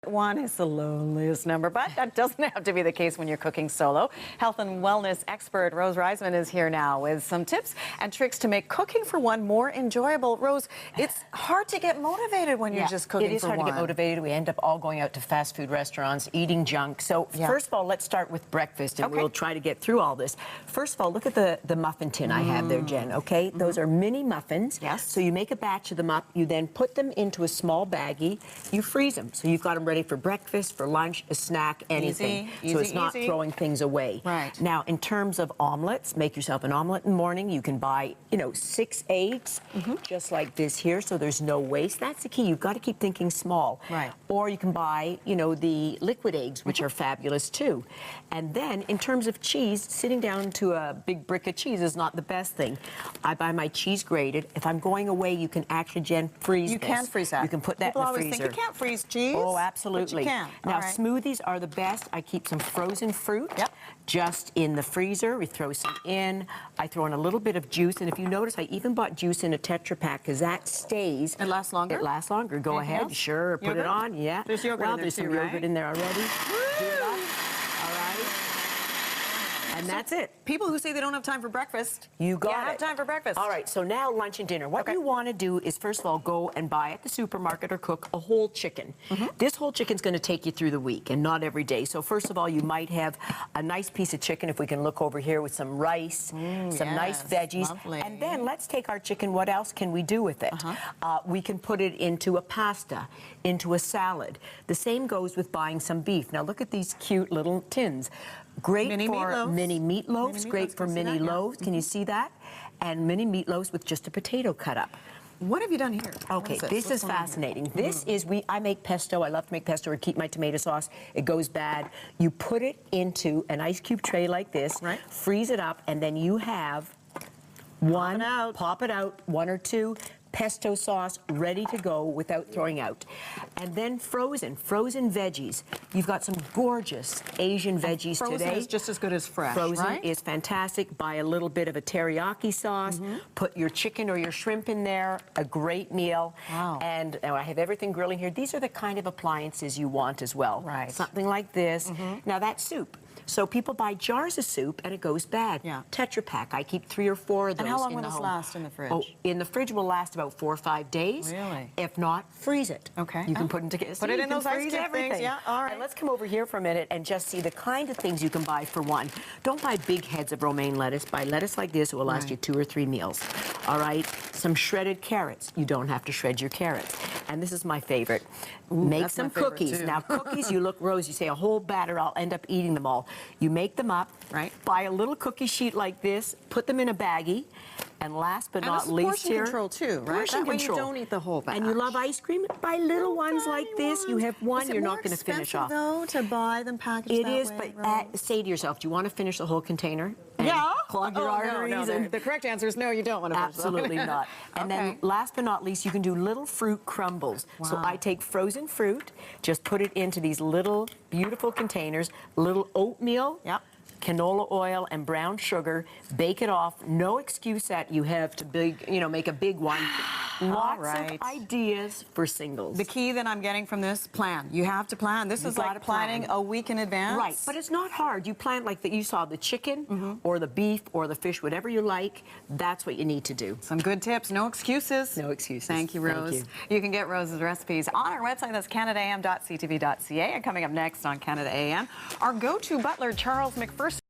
One is the loneliest number, but that doesn't have to be the case when you're cooking solo. Health and wellness expert Rose Reisman is here now with some tips and tricks to make cooking for one more enjoyable. Rose, it's hard to get motivated when you're just cooking for one. It is hard to get motivated. We end up all going out to fast food restaurants, eating junk. So first of all, let's start with breakfast, and we'll try to get through all this. First of all, look at the muffin tin I have there, Jen, okay? Those are mini muffins. Yes. So you make a batch of them up. You then put them into a small baggie. You freeze them. So you've got them ready for breakfast, for lunch, a snack, anything. So it's not throwing things away. Right. Now, in terms of omelets, make yourself an omelet in the morning. You can buy, 6 eggs, just like this here, so there's no waste. That's the key. You've got to keep thinking small. Right. Or you can buy, the liquid eggs, which are fabulous too. And then, in terms of cheese, sitting down to a big brick of cheese is not the best thing. I buy my cheese grated. If I'm going away, you can actually, Jen, freeze this. You can freeze that. You can put that People in the always freezer. think you can't freeze cheese. Oh, absolutely. But you can. Now, smoothies are the best. I keep some frozen fruit just in the freezer. We throw some in. I throw in a little bit of juice. And if you notice, I even bought juice in a Tetra Pak because that stays. It lasts longer? It lasts longer. Go Anything ahead. else? Sure. Put it on. Yeah. There's yogurt in there there's too, some yogurt in there already. Do it up. All right. And that's it. People who say they don't have time for breakfast, you got have time for breakfast. All right, so now lunch and dinner. What you want to do is, first of all, go and buy at the supermarket or cook a whole chicken. This whole chicken's going to take you through the week and not every day. So first of all, you might have a nice piece of chicken, if we can look over here, with some rice, some nice veggies. Lovely. And then let's take our chicken. What else can we do with it? We can put it into a pasta, into a salad. The same goes with buying some beef. Now look at these cute little tins. Great mini for meatloaves. mini meatloaves, great for mini loaves. Can you see that? And mini meatloaves with just a potato cut up. What have you done here? Okay, this is fascinating. This is, I make pesto. I love to make pesto or keep my tomato sauce. It goes bad. You put it into an ice cube tray like this, freeze it up, and then you have pop it out, 1 or 2, pesto sauce ready to go without throwing out. And then frozen veggies. You've got some gorgeous Asian veggies today. Frozen is just as good as fresh, Frozen is fantastic. Buy a little bit of a teriyaki sauce, put your chicken or your shrimp in there, a great meal. Wow. And I have everything grilling here. These are the kind of appliances you want as well. Right. Something like this. Now that's soup. So people buy jars of soup and it goes bad. Tetra Pak. I keep 3 or 4 of those. And how long in will the this home. last in the fridge? Oh, in the fridge will last about 4 or 5 days. Really? If not, freeze it. Okay. You can put it in Put it in those ice cube things. Yeah. All right. And let's come over here for a minute and just see the kind of things you can buy for one. Don't buy big heads of romaine lettuce. Buy lettuce like this. It will last you 2 or 3 meals. All right. Some shredded carrots. You don't have to shred your carrots. And this is my favorite. Make some cookies. Now, cookies, you look, Rose, you say a whole batter, I'll end up eating them all. You make them up. Buy a little cookie sheet like this, put them in a baggie, and last but not least here, portion control too, right? Portion control. You don't eat the whole batch. And you love ice cream? Buy little ones like this. You have one, you're not going to finish off. Is it more expensive, though, to buy them packaged It that is, way, but say to yourself, do you want to finish the whole container? And clog your arteries? No. The correct answer is no, you don't want to finish Absolutely not. And then last but not least, you can do little fruit crumbles. So I take frozen fruit, just put it into these little beautiful containers, little oatmeal, canola oil and brown sugar, bake it off. No excuse that you have to make a big one. Lots of ideas for singles. The key that I'm getting from this, plan. You have to plan. This is like planning a week in advance. Right, but it's not hard. You plan like that. You saw the chicken or the beef or the fish, whatever you like. That's what you need to do. Some good tips. No excuses. No excuses. Thank you, Rose. Thank you can get Rose's recipes on our website. That's canadaam.ctv.ca. And coming up next on Canada AM, our go-to butler, Charles McPherson.